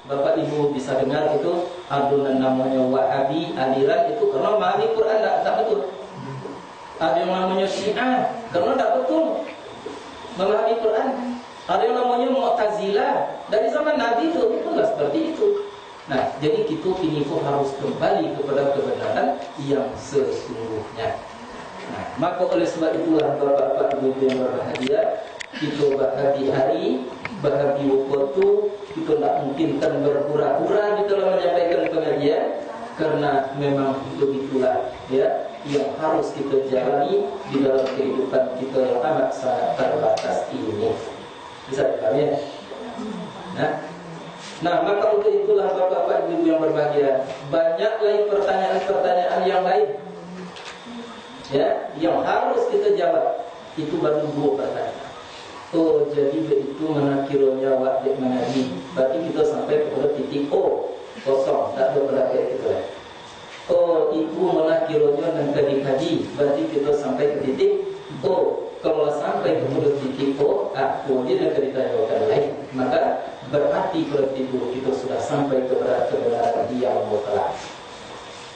Bapak Ibu bisa dengar itu adunan namanya Wahabi, aliran itu karena memahami Quran tak betul. Ada yang namanya Syiah karena tak betul memahami Quran. Ada yang namanya Mu'tazilah dari zaman Nabi itu itulah seperti itu. Nah, jadi kita ini pun harus kembali kepada kebenaran yang sesungguhnya. Nah, maka oleh sebab itulah Bapak-bapak Ibu yang berbahagia, kita bahagia hari, bahagia waktu, kita tak mungkin kan berpura-pura di dalam menyampaikan pengajian, karena memang begitulah ya yang harus kita jalani di dalam kehidupan kita yang amat sangat terbatas ini. Bisa dipahami ya? Nah, maka untuk itulah Bapak-bapak Ibu yang berbahagia, banyak lagi pertanyaan-pertanyaan yang lain ya, yang harus kita jawab. Itu baru 2 pertanyaan. Oh, jadi begitu menakironya wajib mengaji. Berarti kita sampai kepada titik O, kosong, tak ada berlaku itu. Oh, ibu menakironya dan kaji. Berarti kita sampai ke titik O. Kalau sampai kepada titik O, kemudian akan ditanyakan lain. Maka berarti berarti kita sudah sampai kepada kebenaran yang mutlak.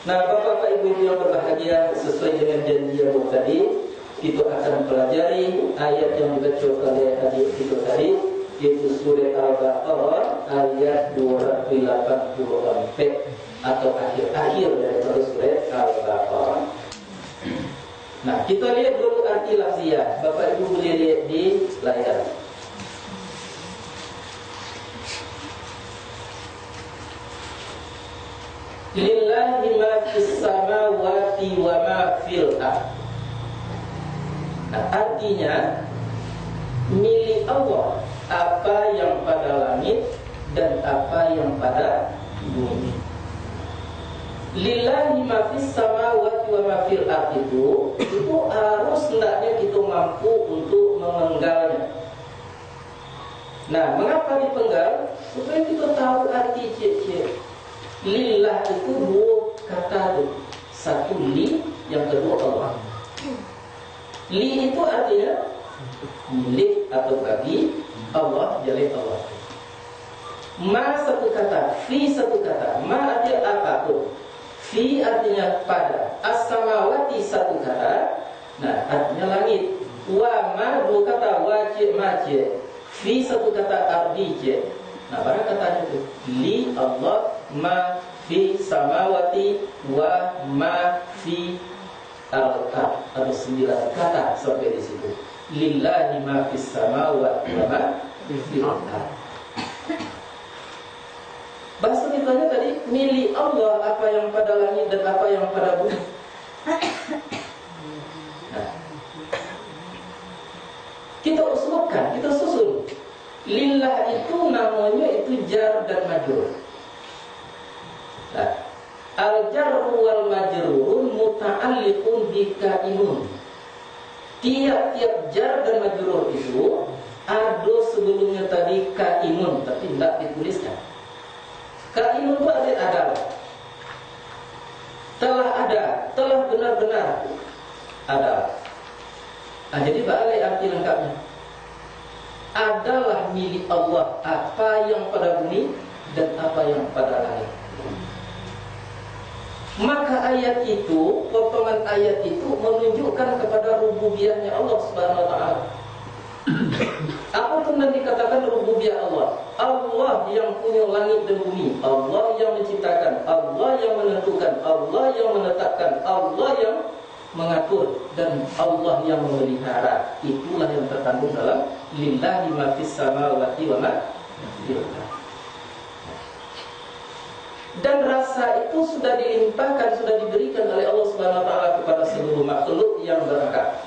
Nah, Bapak-bapak Ibu yang berbahagia, sesuai dengan janji yang tadi, kita akan pelajari ayat yang dibaca oleh adik kita tadi, yaitu surah Al-Baqarah ayat 284 atau akhir-akhir dari surah Al-Baqarah. Nah, kita lihat dulu arti lafziah. Bapak Ibu boleh lihat di layar. Lillahi ma fis samawati wa ma fil ardh. Nah, artinya milik Allah apa yang pada langit dan apa yang pada bumi. Lillahi ma fis samawati wa ma fil ardh itu harus hendaknya kita mampu untuk memenggalnya. Nah, mengapa dipenggal? Supaya kita tahu arti cek-cek. Lillah itu 2 kata itu. Satu li, yang kedua Allah. Li itu artinya milik atau bagi, Allah jadi Allah. Ma satu kata, fi satu kata. Ma artinya apapun. Fi artinya pada. As-samawati satu kata. Nah, artinya langit. Wa ma 2 kata, wajib majib. Fi satu kata, ardi. Nah, barang katanya itu li Allah, ma fi samawati, wa ma fi al-ardh. Ada 9 kata sampai di situ. Lillahi ma fis samawati wa ma fil ardh. Bahasa kitanya tadi milik Allah apa yang pada langit dan apa yang pada bumi. Nah, kita usulkan, kita susun. Lillah itu namanya itu jar dan majrur. Nah, al-jarru wal majrur muta'alliqun bi kainun. Tiap-tiap jar dan majrur itu ada sebelumnya tadi kainun tapi tidak dituliskan. Kainun itu ada. Telah ada, telah benar-benar ada. Nah, jadi balik arti lengkapnya. Adalah milik Allah apa yang pada bumi dan apa yang pada langit. Maka ayat itu, potongan ayat itu menunjukkan kepada rububiyahnya Allah Subhanahu wa taala. Apa itu yang dikatakan rububiyah Allah? Allah yang punya langit dan bumi, Allah yang menciptakan, Allah yang menentukan, Allah yang menetapkan, Allah yang mengatur, dan Allah yang memelihara. Itulah yang terkandung dalam lillahi ma fis samawati wa ma fil ardh. Dan rasa itu sudah dilimpahkan, sudah diberikan oleh Allah Subhanahu wa taala kepada seluruh makhluk yang berakal.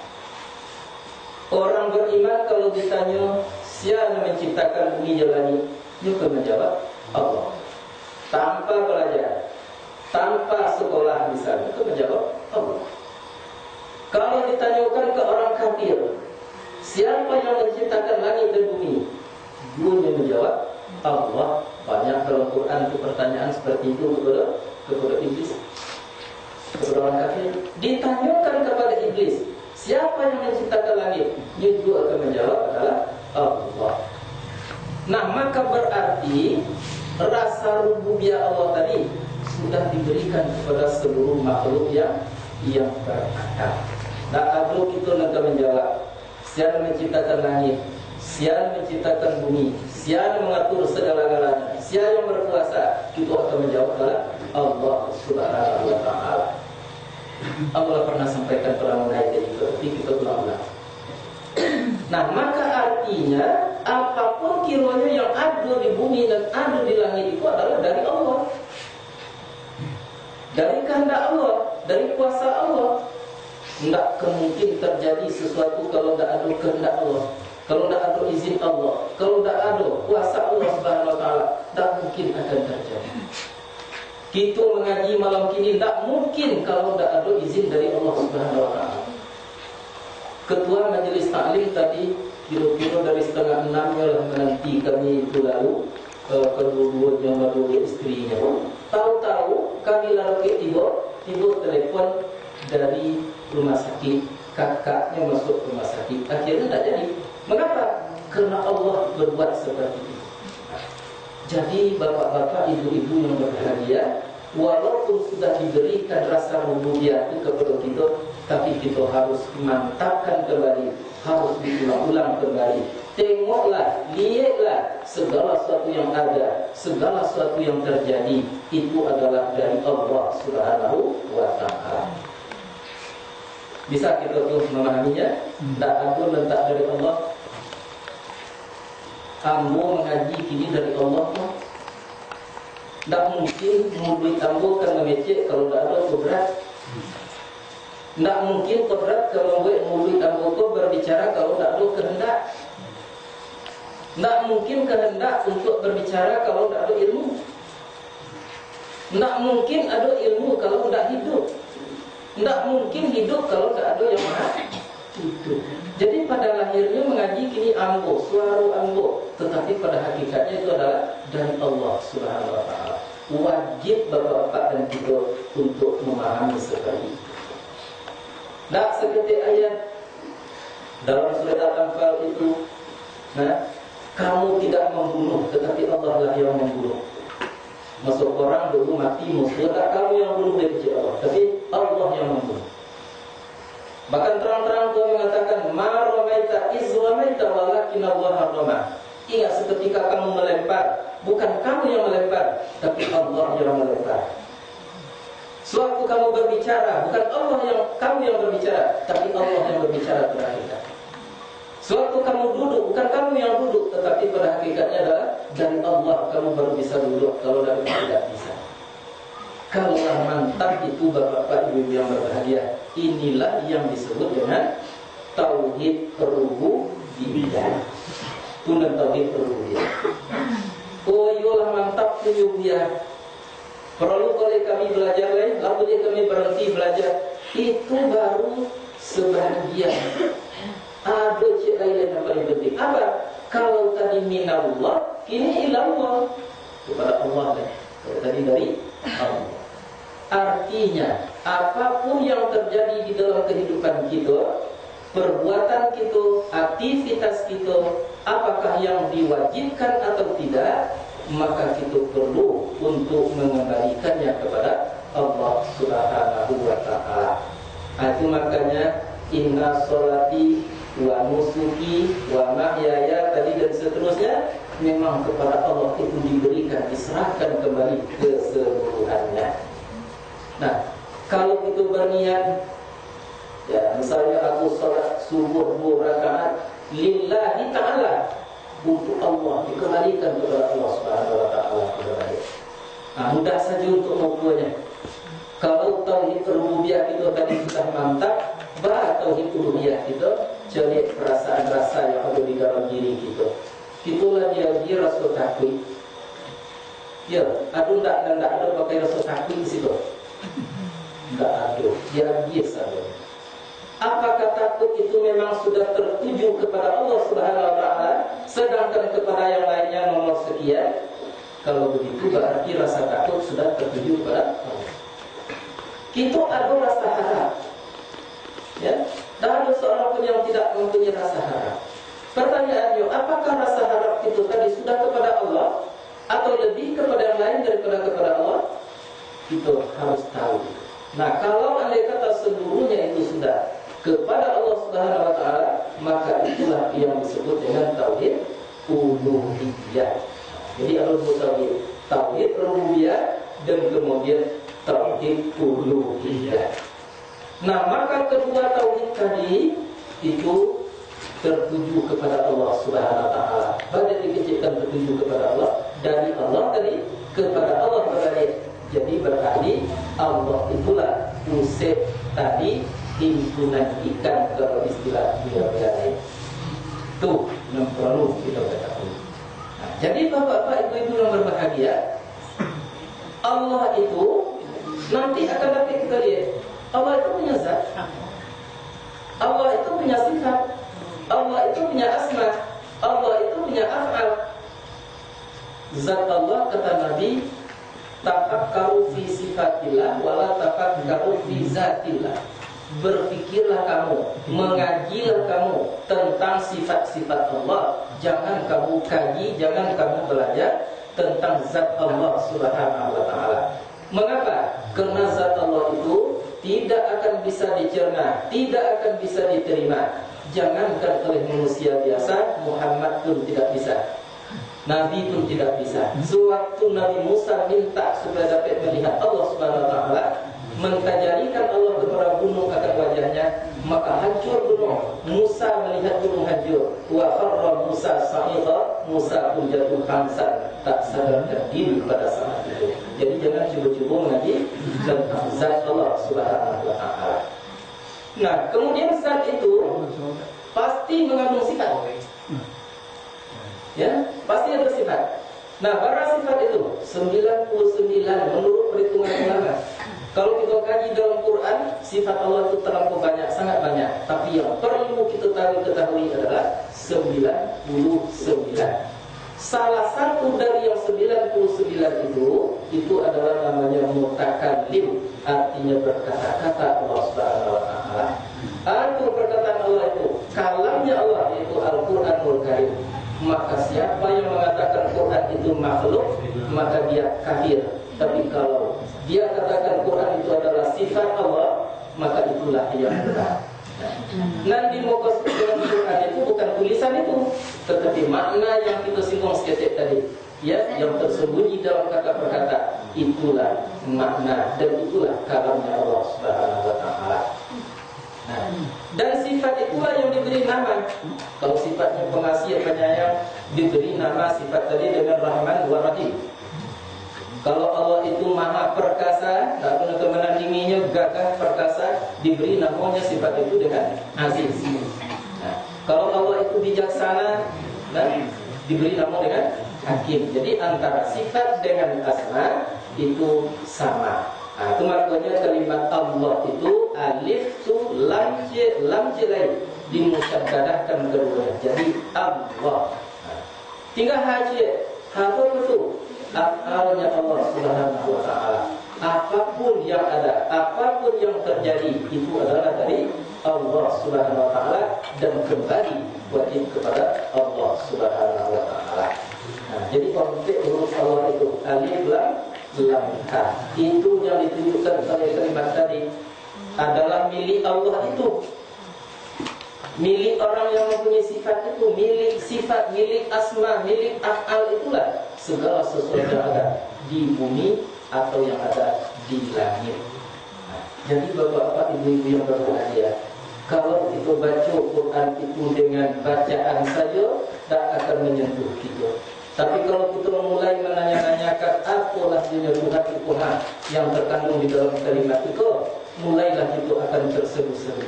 Orang beriman kalau ditanya siapa yang menciptakan bumi dan langit, dia akan menjawab Allah. Tanpa belajar, tanpa sekolah misalnya, dia menjawab Allah. Kalau ditanyakan ke orang kafir, siapa yang menciptakan langit dan bumi, dia menjawab Allah. Banyak dalam Quran itu pertanyaan seperti itu kepada iblis, kepada orang kafir. Ditanyakan kepada iblis, siapa yang menciptakan langit, dia juga akan menjawab adalah Allah. Nah, maka berarti rasa kuasa rububiyah Allah tadi sudah diberikan kepada seluruh makhluk yang berakal. Tak ada kita nak menjawab. Siapa menciptakan langit, siapa menciptakan bumi, siapa mengatur segala-galanya, siapa yang berkuasa, kita akan menjawab adalah Allah Subhanahu wa taala. Allah pernah sampaikan perang ayat itu, tapi kita ulang-ulang. Nah, maka artinya apapun kiranya yang ada di bumi dan ada di langit itu adalah dari Allah, dari kehendak Allah, dari kuasa Allah. Tidak mungkin terjadi sesuatu kalau tidak ada kehendak Allah, kalau tidak ada izin Allah, kalau tidak ada kuasa Allah Subhanahu wa taala, tidak mungkin akan terjadi. Kita mengaji malam kini tidak mungkin kalau tidak ada izin dari Allah Subhanahu wa taala. Ketua Majelis Taklim tadi kira-kira dari 5:30 lah menanti kami itu lalu kedua-dua yang baru istrinya. Tahu-tahu kami lalu tiba telepon dari rumah sakit, kakaknya masuk rumah sakit. Akhirnya tak jadi. Mengapa? Karena Allah berbuat seperti itu. Jadi bapak-bapak, ibu-ibu yang berbahagia, walaupun sudah diberikan rasa rububiyah itu kepada kita, tapi kita harus mantapkan kembali, harus diulang-ulang kembali. Tengoklah, lihatlah segala sesuatu yang ada, segala sesuatu yang terjadi itu adalah dari Allah Subhanahu wa taala. Bisa kita tuh memahaminya? Tak ada letak dari Allah. Ambo mengaji kini dari Allah pun tak mungkin murid ambo kan mengecek kalau tak ada kodrat. Tak mungkin kodrat kalau murid ambo tu berbicara kalau tak ada kehendak. Tak mungkin kehendak untuk berbicara kalau tak ada ilmu. Tak mungkin ada ilmu kalau tak hidup. Tak mungkin hidup kalau tak ada yang maha hidup. Jadi pada lahirnya mengaji kini ambo, suara ambo, tetapi pada hakikatnya itu adalah dari Allah Subhanahu wa taala. Wajib bapak-bapak dan kita untuk memahami seperti itu. Tak seperti ayat dalam surat Al-Anfal itu, nah, kamu tidak membunuh, tetapi Allah lah yang membunuh. Masuk orang dulu mati musuh, tak kamu yang bunuh dari Allah, tapi Allah yang membunuh. Bahkan terang-terang Tuhan mengatakan, ma ramaita iz ramaita walakin Allah rama. Ingat seketika kamu melempar, bukan kamu yang melempar, tapi Allah yang melempar. Sewaktu kamu berbicara, bukan kamu yang berbicara, tapi Allah yang berbicara terakhir. Sewaktu kamu duduk, bukan kamu yang duduk, tetapi pada hakikatnya adalah dari Allah kamu baru bisa duduk, kalau dari Allah tidak bisa. Kalau mantap itu bapak-bapak ibu yang berbahagia, inilah yang disebut dengan tauhid rububiyah. Tunda tauhid rububiyah. Oh yolah mantap rububiyah. Perlu boleh kami belajar lain, lalu kami berhenti belajar. Itu baru sebahagian. Ada cik lain yang paling penting. Apa? Kalau tadi minallah, kini ilallah, kepada Allah lah. Kalau tadi dari Allah. Artinya, apapun yang terjadi di dalam kehidupan kita, perbuatan kita, aktivitas kita, apakah yang diwajibkan atau tidak, maka kita perlu untuk mengembalikannya kepada Allah Subhanahu wa taala. Itu makanya inna sholati wa nusuki wa mahyaya tadi dan seterusnya memang kepada Allah itu diberikan, diserahkan kembali keseluruhannya. Nah, kalau itu berniat, ya misalnya aku salat subuh 2 rakaat lillahi ta'ala, untuk Allah, dikembalikan kepada Allah Subhanahu wa taala. Mudah saja untuk mengukurnya. Kalau tauhid rububiyah itu tadi sudah mantap, tauhid uluhiyah kita cari perasaan rasa yang ada di dalam diri kita. Itulah dia rasa takut. Ya, ada pakai rasa takut di situ. Enggak ada, dia biasa. Apakah takut itu memang sudah tertuju kepada Allah Subhanahu wa taala, sedangkan kepada yang lainnya nomor sekian? Kalau begitu berarti rasa takut sudah tertuju kepada Allah. Kita ada rasa harap. Ya, dan ada seorang pun yang tidak mempunyai rasa harap. Pertanyaannya, apakah rasa harap itu tadi sudah kepada Allah atau lebih kepada yang lain kita harus tahu. Nah, kalau andai kata seluruhnya itu sudah kepada Allah Subhanahu wa taala, maka itulah yang disebut dengan tauhid uluhiyah. Jadi ada dua tauhid, tauhid rububiyah dan kemudian tauhid uluhiyah. Nah, maka kedua tauhid tadi itu tertuju kepada Allah Subhanahu wa taala. Banyak dikecilkan tertuju kepada Allah, dari Allah tadi kepada Allah tadi. Jadi berarti Allah itulah pusat tadi himpunan ikan, kalau istilah beliau lain. Itu yang perlu kita ketahui. Nah, jadi bapak-bapak, ibu-ibu yang berbahagia, Allah itu nanti akan dapat kita lihat. Allah itu punya zat, Allah itu punya sifat, Allah itu punya asma, Allah itu punya af'al. Zat Allah, kata Nabi, tafakkaru fi sifatillah wala tafakkaru fi zatillah. Berpikirlah kamu, mengajilah kamu tentang sifat-sifat Allah. Jangan kamu kaji, jangan kamu belajar tentang zat Allah Subhanahu wa taala. Mengapa? Karena zat Allah itu tidak akan bisa dicerna, tidak akan bisa diterima. Jangankan oleh manusia biasa, Muhammad pun tidak bisa, Nabi pun tidak bisa. Sewaktu Nabi Musa minta supaya dapat melihat Allah Subhanahu wa taala, mentajarikan Allah kepada gunung akan wajahnya, maka hancur gunung. Musa melihat gunung hancur. Wa kharra Musa sa'iqa, Musa pun jatuh pingsan, tak sadarkan diri pada saat itu. Jadi jangan cuba-cuba mengaji tentang zat Allah Subhanahu wa taala. Nah, kemudian zat itu pasti mengandung sifat. Ya, pasti ada sifat. Nah, berapa sifat itu? 99 menurut perhitungan ulama. Kalau kita kaji dalam Quran, sifat Allah itu terlampau banyak, sangat banyak. Tapi yang perlu kita ketahui adalah 99. Salah satu dari yang 99 itu adalah namanya mutakallim, artinya berkata-kata Allah Subhanahu wa taala. Itu perkataan Allah itu, kalamnya Allah, yaitu Al-Qur'anul Karim. Maka siapa yang mengatakan Quran itu makhluk, maka dia kafir. Tapi kalau dia katakan Quran itu adalah sifat Allah, maka itulah yang benar. Nanti mau kesimpulan Quran itu bukan tulisan itu, tetapi makna yang kita singgung seketik tadi, ya, yang tersembunyi dalam kata perkata, itulah makna dan itulah kalamnya Allah Subhanahu wa taala. Nah, dan sifat itulah yang diberi nama. Kalau sifatnya pengasih, penyayang, diberi nama sifat tadi dengan Rahman wa Rahim. Kalau Allah itu maha perkasa, tak pernah menandinginya, gagah perkasa, diberi namanya sifat itu dengan Aziz. Nah, kalau Allah itu bijaksana, dan diberi nama dengan Hakim. Jadi antara sifat dengan asma itu sama. Nah, itu maknanya kalimat Allah itu alif tu lam lain dimusyaddadahkan keduanya. Jadi Allah. Nah, tinggal haji, apa itu? Afalnya Allah Subhanahu wa taala. Apapun yang ada, apapun yang terjadi, itu adalah dari Allah Subhanahu wa taala dan kembali wajib kepada Allah Subhanahu wa taala. Nah, jadi konteks huruf Allah itu alif lam ha, itu yang ditunjukkan oleh kalimat tadi adalah milik Allah itu, milik orang yang mempunyai sifat itu, milik sifat, milik asma, milik af'al. Itulah segala sesuatu yang ada di bumi atau yang ada di langit. Nah, jadi bapak-bapak, ibu-ibu yang berbahagia, kalau kita baca Quran itu dengan bacaan saja tak akan menyentuh kita. Tapi kalau kita mulai menanya-nanyakan apalah jenis Tuhan yang terkandung di dalam kalimat itu, mulailah itu akan terseru-seru.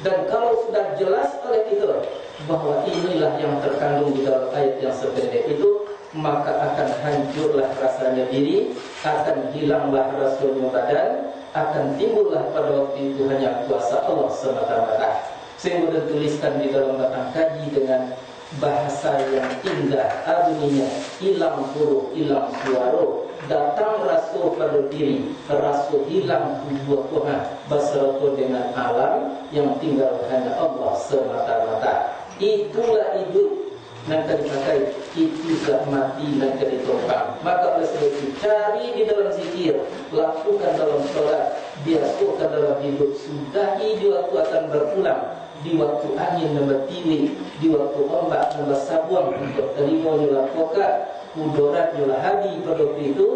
Dan kalau sudah jelas oleh kita bahwa inilah yang terkandung di dalam ayat yang sependek itu, maka akan hancurlah rasanya diri, akan hilanglah rasanya badan, akan timbullah pada waktu itu hanya kuasa Allah semata-mata. Saya sudah tuliskan di dalam batang kaji dengan bahasa yang indah, artinya hilang huruf, hilang suara, datang rasul pada diri, rasul hilang tubuh Tuhan, beserta dengan alam yang tinggal hanya Allah semata-mata. Itulah hidup. Nanti dipakai, itu sudah mati dan jadi tombang. Maka oleh sebab itu cari di dalam zikir, lakukan dalam sholat, biasakan dalam hidup, sudahi di waktu akan berpulang, di waktu angin nama tiwi, di waktu ombak nama sabuang, untuk terima nyolah pokat, kudorat nyolah hadi pada waktu itu,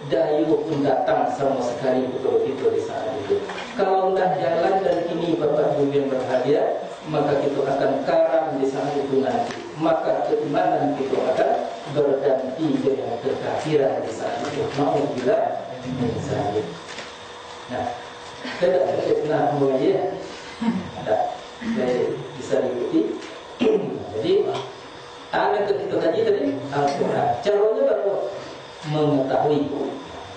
dayu pun datang sama sekali pada waktu itu di saat itu. Kalau dah jalan dan kini Bapak Ibu yang berhadiah, maka kita akan karam di saat itu nanti. Maka keimanan kita akan berganti dengan kekafiran di saat itu. Ma'udzubillah min dzalik. Nah, saya tidak pernah mengaji ya. Ada, saya bisa diikuti. Jadi, anak kita kaji tadi Al-Quran. Caranya baru mengetahui.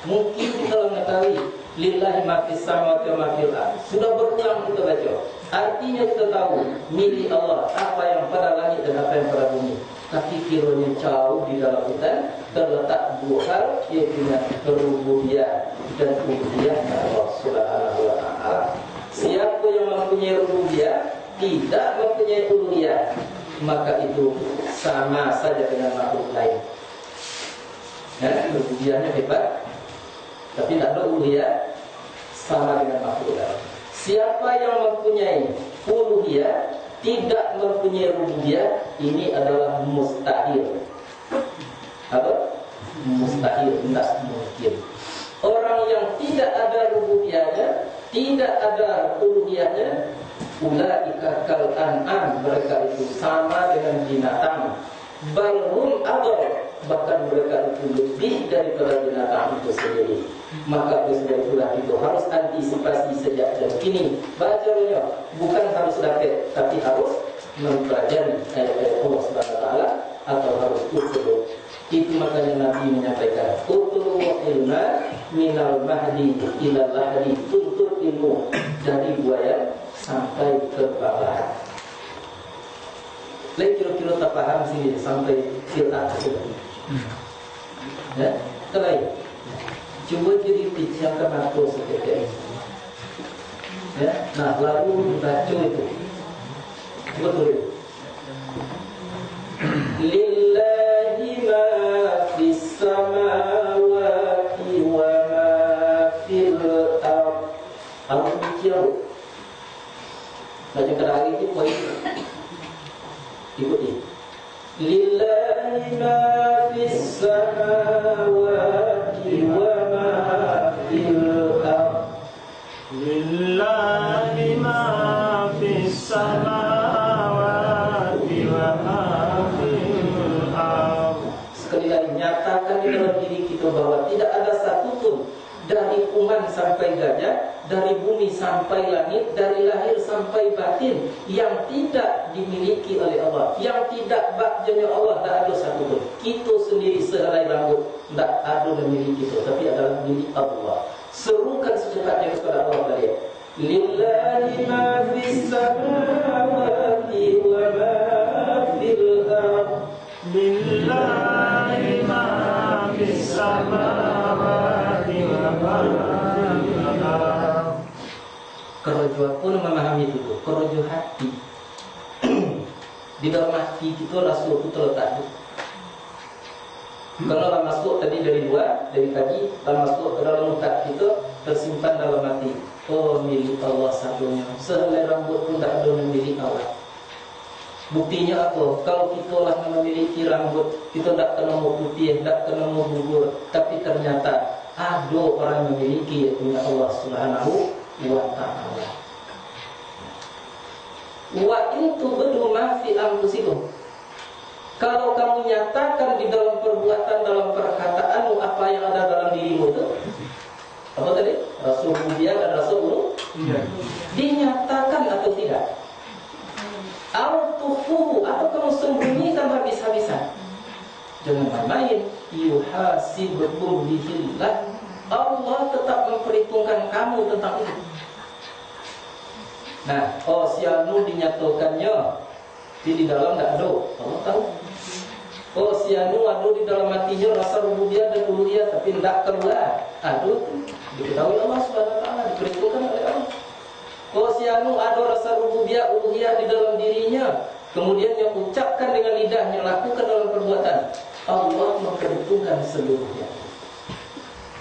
Mungkin kita mengetahui lillahi ma fis samawati wa ma fil ardh. Sudah berulang kita baca. Artinya kita tahu milik Allah apa yang pada langit dan apa yang pada bumi. Tapi kiranya jauh di dalam hutan terletak dua hal, yaitu rububiyah dan uluhiyah Allah Subhanahu wa taala. Siapa yang mempunyai rububiyah tidak mempunyai uluhiyah, maka itu sama saja dengan makhluk lain. Ya, rububiyahnya hebat, tapi tidak ada uluhiyah, sama dengan makhluk lain. Siapa yang mempunyai uluhiyah tidak mempunyai rububiyah, ini adalah mustahil. Apa? Mustahil, tidak mungkin. Orang yang tidak ada rububiyahnya, tidak ada uluhiyahnya, ulaika kal an'am, mereka itu sama dengan binatang. Balhum ador, bahkan mereka itu lebih daripada binatang itu sendiri. Maka oleh itulah itu harus antisipasi sejak dari kini. Bacanya bukan harus dapat, tapi harus mempelajari ayat-ayat Allah Subhanahu wa taala atau harus utul. Itu makanya Nabi menyampaikan, utul ilma minal mahdi ilal lahdi, tuntut ilmu dari buaya sampai ke bawah. Lain kira-kira tak paham sini sampai silat sudah. Ya, kelai. Cuba jadi pijamkan mata seketika ini. Ya, nah lalu baca itu. Cuba tulis. Lillahi ma fis samawati wa ma fil ardh. Apa bicara? Baca kadang ini poin. Ikuti. Lillahi ma fis samawati wa ma fil ardh. Lillahi ma fis samawati wa ma fil ardh. Sekali lagi nyatakan di dalam diri kita bahwa tidak ada satupun dari kuman sampai gajah, dari bumi sampai langit, dari lahir sampai batin yang tidak dimiliki oleh Allah, yang tidak bakjanya Allah, tidak ada satupun. Kita sendiri sehelai rambut tidak ada memiliki itu, tapi adalah milik Allah. Serukan secepatnya kepada Allah balik. Lillahi ma fis samawati wa ma fil ardh. Lillahi ma fis samawati wa ma fil ardh. Kerojuan pun memahami itu, kerojuan hati. Di dalam hati kita rasul itu terletak. Kalau lah masuk tadi dari dua, dari kaji, kalau masuk ke dalam otak kita tersimpan dalam hati. Oh, milik Allah satunya. Sehelai rambut pun tak ada milik Allah. Buktinya apa? Kalau kita lah memiliki rambut, kita tak kena mau putih, tak kena mau gugur, tapi ternyata ada orang memiliki punya Allah Subhanahu wa ta'ala. Wa in tubdu ma fi anfusikum. Kalau kamu nyatakan di dalam perbuatan, dalam perkataanmu apa yang ada dalam dirimu itu, apa tadi? Rasul rububiyah dan rasul uluhiyah. Dinyatakan atau tidak? Al-tufuhu, atau kamu sembunyikan habis-habisan. Jangan main-main. Yuhasibukum bihillah. Allah tetap memperhitungkan kamu tentang itu. Nah, sianu dinyatakannya di dalam tidak ada. Allah tahu. Sianu ada di dalam hatinya rasa rububiyah dan uluhiyah, tapi tidak keluar. Aduh, diketahui Allah Subhanahu wa taala, diperhitungkan oleh Allah. Sianu ada rasa rububiyah uluhiyah di dalam dirinya, kemudian yang ucapkan dengan lidahnya, lakukan dalam perbuatan, Allah memperhitungkan seluruhnya.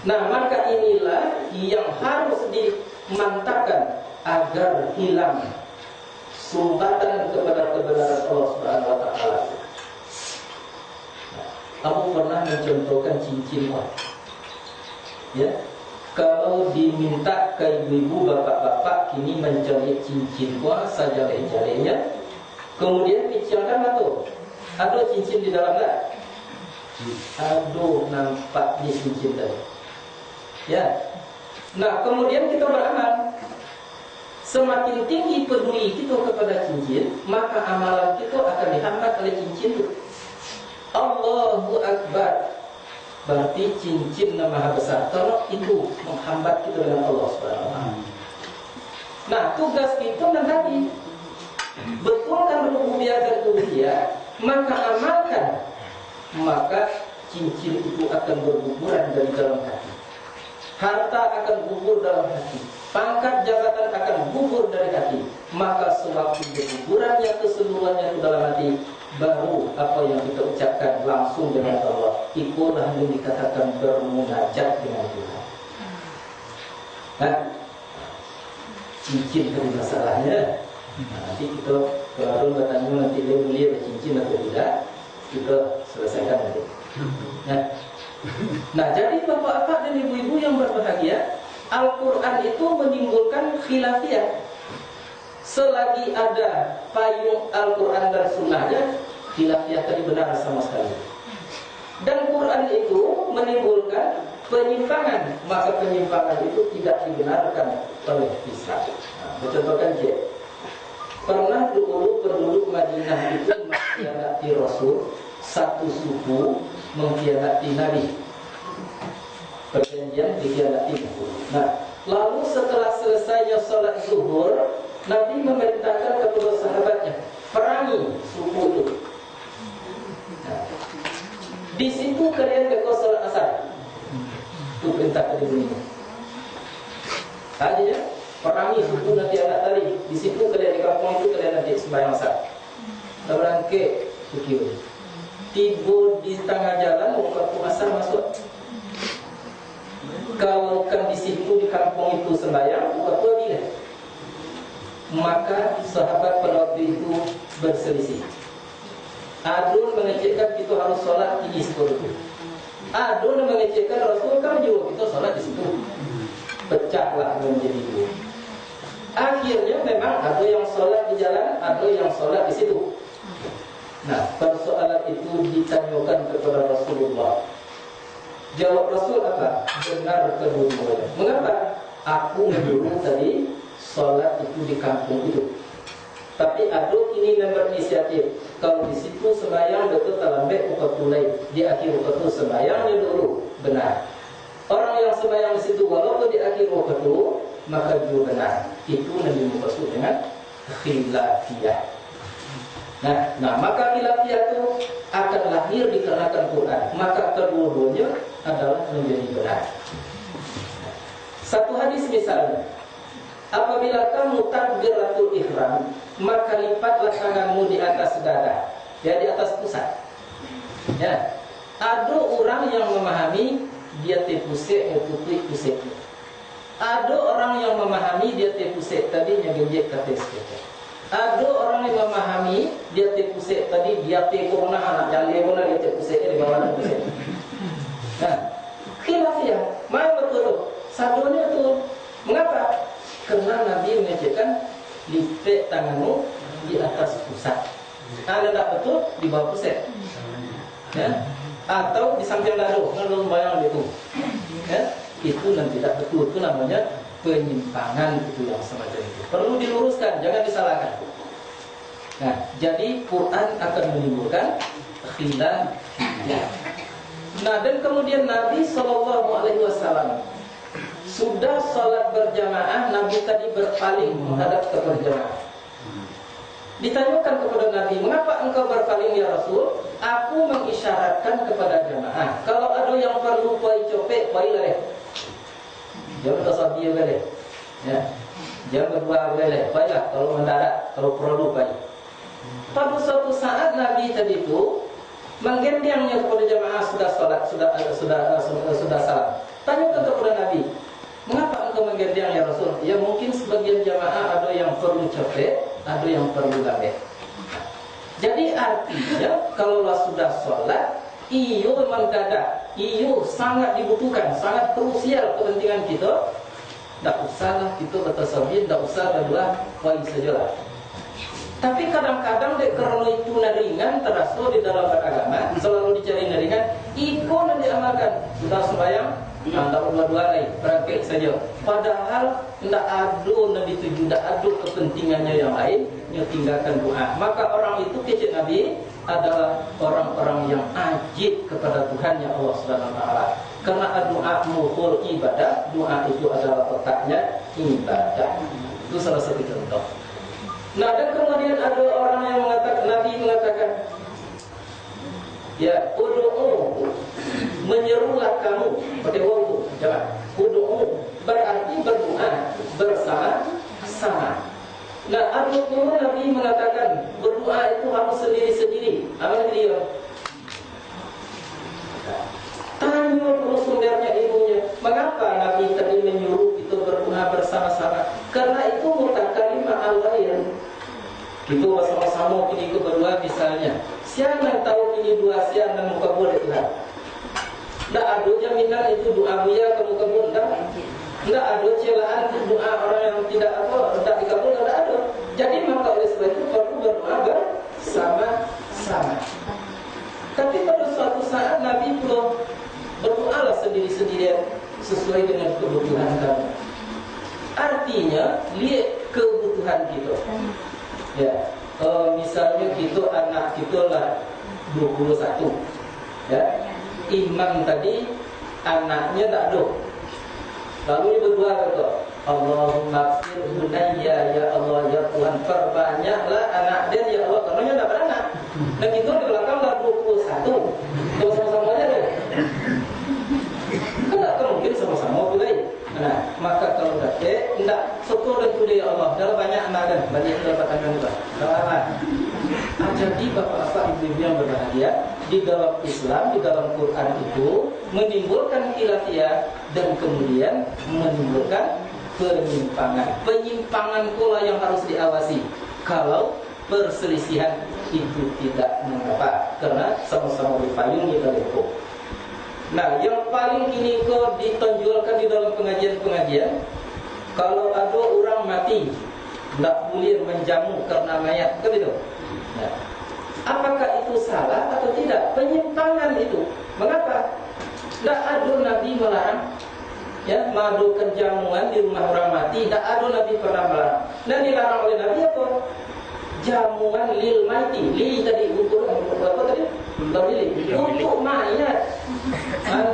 Nah, maka inilah yang harus dimantapkan agar hilang sumbatan kepada kebenaran Allah Subhanahu wa taala. Kamu pernah mencontohkan cincin uang? Ya. Kalau diminta ke ibu-ibu, bapak-bapak kini mencari cincin uang saja jari-jarinya, kemudian diciumkan atau ada cincin di dalamnya. Aduh, nampak di cincin tadi. Ya. Nah, kemudian kita beramal. Semakin tinggi peduli kita kepada cincin, maka amalan kita akan dihambat oleh cincin itu. Allahu Akbar. Berarti cincin yang maha besar. Kalau itu menghambat kita dengan Allah Subhanahu wa taala. Nah, tugas kita nanti betulkan rububiyah dan uluhiyah, maka amalkan. Maka cincin itu akan berguguran dari dalam hati. Harta akan gugur dalam hati. Pangkat jabatan akan gugur dari hati. Maka sewaktu bergugurannya keseluruhannya itu dalam hati, baru apa yang kita ucapkan langsung dengan Allah. Itulah yang dikatakan bermunajat dengan Tuhan. Nah, cincin tadi masalahnya. Nah, nanti kita kalau bertanya nanti dia boleh cincin atau tidak, kita selesaikan nanti. Nah, jadi bapak-bapak dan ibu-ibu yang berbahagia, Al-Quran itu menimbulkan khilafiyah. Selagi ada payung Al-Quran dan Sunnahnya, khilafiyah tadi benar sama sekali. Dan Quran itu menimbulkan penyimpangan, maka penyimpangan itu tidak dibenarkan oleh Islam. Nah, contohkan je, pernah dulu penduduk Madinah itu mengkhianati Rasul, satu suku mengkhianati Nabi. Perjanjian dikhianati. Nah, lalu setelah selesainya sholat zuhur, Nabi memerintahkan kepada sahabatnya, perangi suku itu. Nah, di situ kalian ke sholat asar. Itu perintah tadi bunyi. Tadinya perangi suku nanti anak tadi. Di situ kalian di kampung itu kalian nanti sembahyang asar. Berangkat ke tiba di tengah jalan waktu asar masuk. Kalau kan di situ di kampung itu sembahyang, waktu dia. Maka sahabat pada waktu itu berselisih. Adun mengecekkan kita harus sholat di situ. Adun mengecekkan Rasul kan juga kita sholat di situ. Pecahlah menjadi dua. Akhirnya memang ada yang sholat di jalan, ada yang sholat di situ. Nah, persoalan itu ditanyakan kepada Rasulullah. Jawab Rasul apa? Benar kedua-duanya. Mengapa? Aku menyuruh tadi sholat itu di kampung itu. Tapi ada ini yang berinisiatif. Kalau di situ sembahyang betul talambek ukatulai. Di akhir ukatul sembahyangnya dulu. Benar. Orang yang sembahyang di situ walaupun di akhir ukatul, maka juga benar. Itu yang dimaksud dengan khilafiyah. Nah, maka khilafiyah itu akan lahir dikarenakan Quran. Maka kedua-duanya adalah menjadi benar. Satu hadis misalnya, apabila kamu takbiratul ihram, maka lipatlah tanganmu di atas dada, ya di atas pusat. Ya, ada orang yang memahami dia tepusek mengikuti puseknya. Ada orang yang memahami dia tepusek tadi yang genjek kata sekejap. Ada orang yang memahami dia tepusek tadi dia tekona anak yang dia guna dia tepusek di bawah pusek. Nah, khilafiyah, main betul. Satunya itu mengapa? Karena Nabi mengajarkan lipet tanganmu di atas pusat. Anda tak betul di bawah pusat. Ya? Atau di samping dado, kalau bayang itu. Ya? Itu nanti tidak betul, itu namanya penyimpangan itu yang semacam itu. Perlu diluruskan, jangan disalahkan. Nah, jadi Quran akan menimbulkan khilafiyah. Nah, dan kemudian Nabi SAW sudah sholat berjamaah, Nabi tadi berpaling menghadap ke berjamaah. Ditanyakan kepada Nabi, mengapa engkau berpaling ya Rasul? Aku mengisyaratkan kepada jamaah, kalau ada yang perlu pai copek, pai leleh. Jangan tersabiah leleh. Ya. Jangan berdua leleh. Baiklah kalau mendadak, kalau perlu pai. Pada suatu saat Nabi tadi itu menggendengnya kepada jamaah sudah salat, sudah salam. Tanyakan kepada Nabi, mengapa engkau menggendeng ya Rasul? Ya mungkin sebagian jamaah ada yang perlu capek, ada yang perlu lambat. Jadi artinya kalau sudah sholat, iyo mendadak, iyo sangat dibutuhkan, sangat krusial kepentingan kita. Tak usahlah kita bertasawuf, tak usah berdua, wajib sajalah. Tapi kadang-kadang karena itu ringan terasa di dalam beragama, selalu dicari ringan, ikut dan diamalkan. Sudah sembahyang, tak berdua lagi, praktek saja. Padahal tidak ada nabi tuju, tidak ada kepentingannya yang lain, yang tinggalkan doa. Maka orang itu kecil Nabi adalah orang-orang yang ajib kepada Tuhan yang Allah Subhanahu Wa Taala. Karena doa muhur ibadah, doa itu adalah otaknya ibadah. Itu salah satu contoh. Nah, dan kemudian ada orang yang mengatakan, Nabi mengatakan, ya, ud'u, menyerulah kamu, pakai wawu, jangan. Ud'u berarti berdoa bersama-sama. Nah, artinya Nabi mengatakan berdoa itu harus sendiri-sendiri. Apa dia? Tanya terus sumbernya ilmunya. Mengapa Nabi tadi menyuruh kita berdoa bersama-sama? Karena itu mutakalimah al-ghair. Kita bersama-sama pilih ke berdua misalnya. Siapa yang tahu pilih dua siang dan muka boleh Tuhan? Tidak ada jaminan itu doa buaya ke muka boleh. Tidak ada celaan doa orang yang tidak dikabul, tidak ada. Jadi maka oleh sebab itu perlu berdoa bersama-sama. Tapi pada suatu saat Nabi belum berdoalah sendiri-sendirian sesuai dengan kebutuhan kamu. Artinya lihat kebutuhan kita. Ya, misalnya kita anak kita lah 21. Ya, imam tadi anaknya tak ada. Lalu dia berdoa kata, Allahumma fir bunayya ya Allah ya Tuhan, perbanyaklah anak dia ya Allah, karena dia tak beranak. Dan kita di belakang dah 21. Kalau sama-sama aja deh. Kan tak mungkin sama-sama boleh. Nah, maka kalau dapat, tidak syukur dan puji ya Allah. Dalam banyak anak dan banyak pendapatan juga. Jadi bapak-bapak ibu-ibu yang berbahagia, di dalam Islam, di dalam Quran itu menimbulkan khilafiyah dan kemudian menimbulkan penyimpangan. Penyimpangan pula yang harus diawasi. Kalau perselisihan itu tidak mengapa, karena sama-sama berpayung kita lepo. Nah, yang paling ini kok ditonjolkan di dalam pengajian-pengajian, kalau ada orang mati, tidak boleh menjamu karena mayat, kan itu? Nah, apakah itu salah atau tidak? Penyimpangan itu. Mengapa? Tidak ada Nabi melarang, ya, melakukan jamuan di rumah orang mati. Tidak ada Nabi pernah melarang. Dan dilarang oleh Nabi apa? Jamuan lil mati. Li tadi ukur apa tadi? Untuk mayat.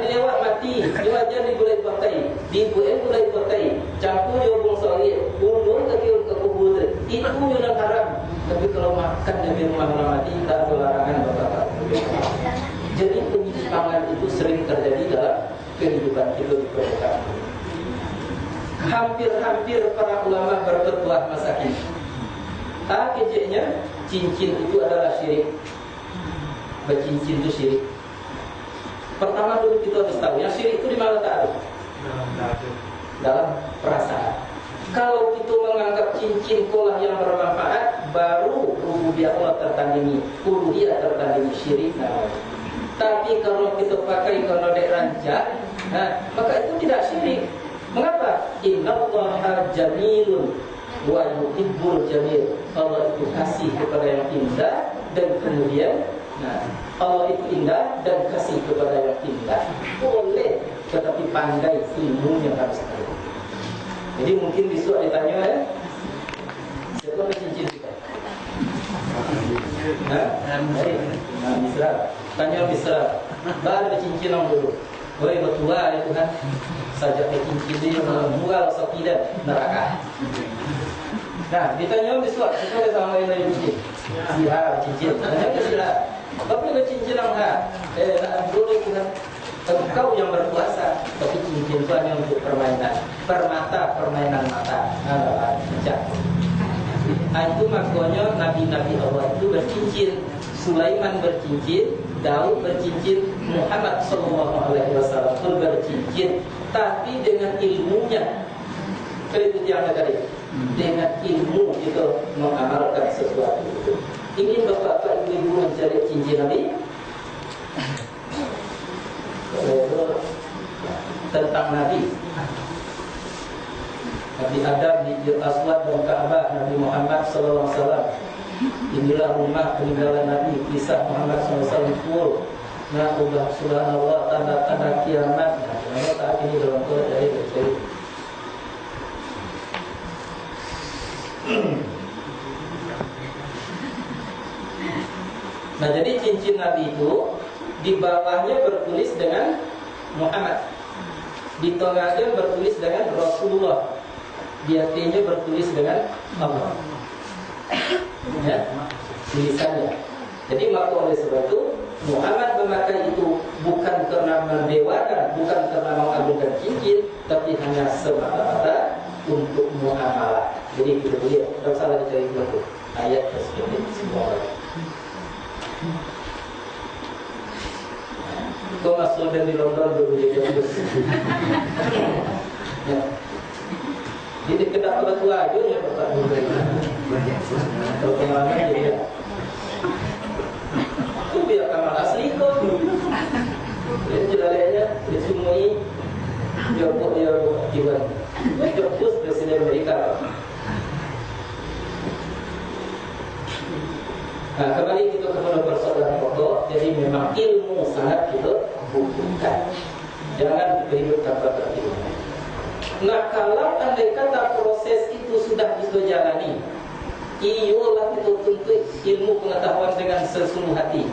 Lewat mati, dia jadi boleh pakai, boleh pakai. Campur jauh sorry, undur ke kubur. Itu yang haram. Tapi kalau makan di rumah orang mati tak ada larangan bapak. Jadi penyimpangan itu sering terjadi dalam kehidupan kita di permukaan. Hampir-hampir para ulama berfatwa masa kini. Kejadiannya cincin itu adalah syirik. Bercincin itu syirik. Pertama dulu kita harus tahu, yang syirik itu di mana tak ada? Dalam perasaan. Kalau kita menganggap cincin kolah yang bermanfaat, baru rububiyah Allah tertandingi, uluhiyah tertandingi, syirik namanya. Tapi kalau kita pakai kalau dek rancak, maka itu tidak syirik. Mengapa? Innallaha jamilun wa yuhibbul jamil. Allah itu kasih kepada yang indah dan kemudian Allah itu indah dan kasih kepada yang indah. Boleh, tetapi pandai ilmu yang harus tahu. Jadi mungkin besok ditanya ya, siapa ada cincin kita? Misra. Tanya Misra. Baru ada cincin orang dulu. Woi betua ya Tuhan. Sajak cincin dia mual sakidan neraka. Nah, ditanya besok, siapa ada sama yang dari cincin? Siapa cincin? Tanya ke Sira. Tapi ada cincin orang nak dulu Tuhan. Engkau yang berkuasa, tapi cincin itu hanya untuk permainan. Permata, permainan mata. Nah, Itu makanya nabi-nabi Allah itu bercincin. Sulaiman bercincin, Daud bercincin, Muhammad SAW pun bercincin, tapi dengan ilmunya. Itu yang tadi, dengan ilmu itu mengamalkan sesuatu itu. Ingin bapak-bapak ibu mencari cincin Nabi? Tentang Nabi Adam di Aswad dan Ka'bah, Nabi Muhammad SAW. Inilah rumah peninggalan Nabi, kisah Muhammad SAW. Nah, subhanallah, tanda-tanda kiamat. Nah, saat ini dalam Quran dari Nah, jadi cincin Nabi itu di bawahnya bertulis dengan Muhammad, di tengahnya bertulis dengan Rasulullah, di atasnya bertulis dengan Allah. Ya, tulisannya. Jadi maka oleh sebab itu Muhammad memakai itu bukan karena mendewakan, bukan karena mengagungkan cincin, tapi hanya semata-mata untuk muamalah. Jadi kita lihat, tidak salah dicari betul ayat tersebut semua. Kau masuk dan di London dulu jadi ya. Jadi kedak batu aja ya Bapak Guru. Kalau pengalaman jadi ya. Itu biar kamar asli kok. Jadi jelasnya disumui jawab dia Iwan. Jawab Presiden Amerika. Nah, kembali kita kepada persoalan pokok. Jadi memang ilmu sangat kita butuhkan. Jangan hidup tanpa ilmu. Nah, kalau andai kata proses itu sudah dijalani, iyalah kita tuntut ilmu pengetahuan dengan sesungguh hati.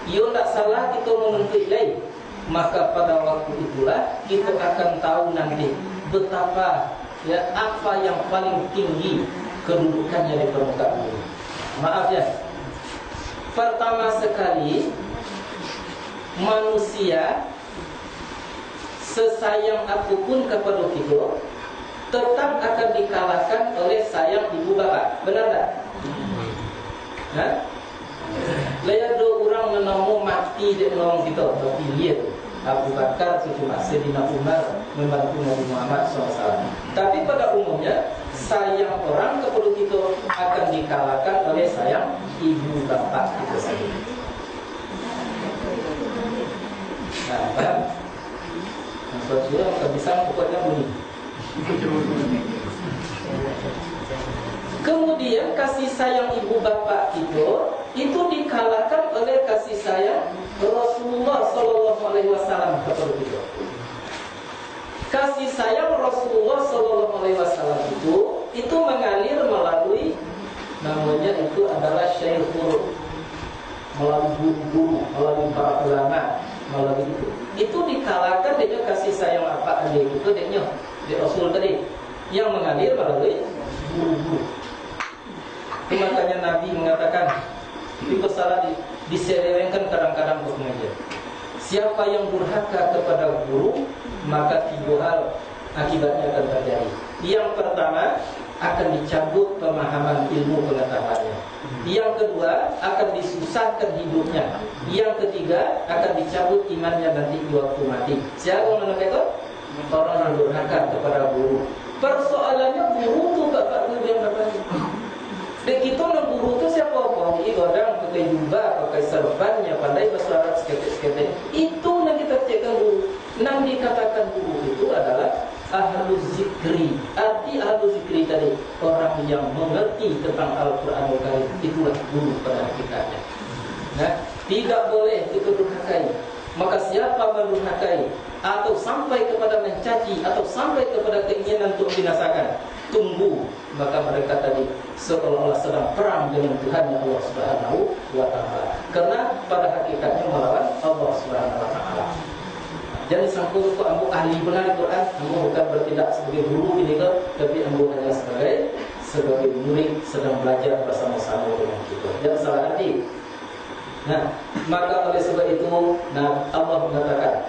Ia tak salah kita menuntut lain. Maka pada waktu itulah kita akan tahu nanti betapa ya apa yang paling tinggi kedudukannya di permukaan bumi. Maaf ya. Pertama sekali manusia sesayang apapun kepada kita tetap akan dikalahkan oleh sayang ibu bapa. Benar tak? Hah? Lihat dua orang menemu mati di nolong kita, tapi lihat Abu Bakar cuma Sayyidina Umar membantu Nabi Muhammad SAW. Tapi pada umumnya sayang orang kepada kita akan dikalahkan oleh sayang ibu bapa kita sendiri. Nah, paham? Sudah bisa pokoknya bunyi. Kemudian kasih sayang ibu bapak itu dikalahkan oleh kasih sayang Rasulullah SAW kepada kita. Kasih sayang Rasulullah SAW itu mengalir melalui namanya itu adalah syekhul, melalui guru-guru, melalui para ulama, melalui itu dikalahkan dengan kasih sayang apa adik itu dia di Rasul tadi yang mengalir melalui guru-guru. Itu makanya Nabi mengatakan itu salah diselewengkan kadang-kadang untuk mengajar. Siapa yang durhaka kepada guru maka 3 hal akibatnya akan terjadi. Yang pertama akan dicabut pemahaman ilmu pengetahuannya. Yang kedua akan disusahkan hidupnya. Yang ketiga akan dicabut imannya nanti di waktu mati. Siapa menurut itu? Orang yang durhaka kepada guru. Persoalannya guru tu bapak guru yang dapat. Dan kita nak guru tu siapa apa? Ini orang pakai jubah, pakai serbannya, pandai bahasa Arab seketik-seketik. Itu yang kita cekkan guru. Yang dikatakan guru itu adalah ahlu zikri. Arti ahlu zikri tadi orang yang mengerti tentang Al-Quranul Karim. Itulah guru pada hakikatnya. Nah, tidak boleh kita durhakai. Maka siapa mendurhakai atau sampai kepada mencaci atau sampai kepada keinginan untuk binasakan, tunggu, maka mereka tadi seolah-olah sedang perang dengan Tuhan Allah Subhanahu wa Ta'ala. Karena pada hakikatnya melawan Allah Subhanahu wa Ta'ala. Jadi sangkut untuk ambu ahli benar Quran, ambu bukan bertindak sebagai guru ini ke, tapi ambu hanya sebagai murid sedang belajar bersama-sama dengan kita. Jangan salah arti. Nah, maka oleh sebab itu, nah Allah mengatakan,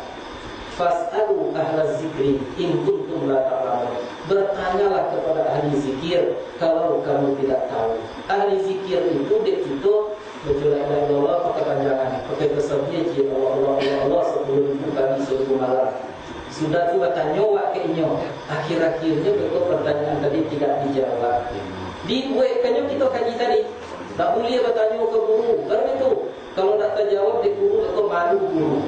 fas'alu ahla zikri in kuntum la ta'lamun. bertanyalah kepada ahli zikir kalau kamu tidak tahu. Ahli zikir itu dia itu berjualan Allah pakai panjangan, pakai tasbih je Allah 10.000 kali 1000 malam. Sudah tu bertanya wak keinyo, akhir-akhirnya betul pertanyaan tadi tidak dijawab. Dibuatkannya kita kaji tadi. Tak boleh bertanya ke guru. Karena itu kalau tak terjawab di guru atau malu guru.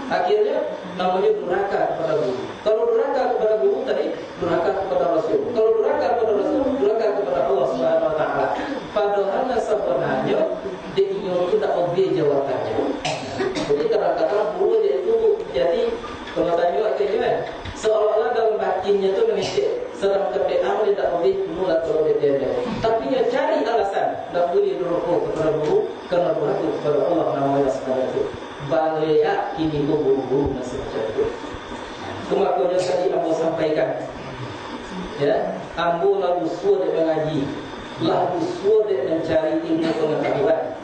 Akhirnya namanya durhaka kepada guru. Kalau durhaka kepada guru tadi, durhaka kepada Rasul. Kalau durhaka kepada Rasul, durhaka kepada Allah Subhanahu Wa Taala. Padahal sebenarnya dia ingin itu tak obey jawabannya. Jadi kadang-kadang guru dia itu jadi kalau tanya akhirnya seolah-olah dalam batinnya itu mengisik. Sedang kebeang dia tak obey guru atau obey dia. Tapi dia cari alasan tak boleh durhaka kepada guru kerana durhaka kepada Allah namanya sebenarnya itu. Balea ini guru-guru masih macam itu. Kemakuannya tadi Ambo sampaikan, ya, Ambo lalu suruh dia mengaji, lalu suruh dia mencari ilmu pengetahuan.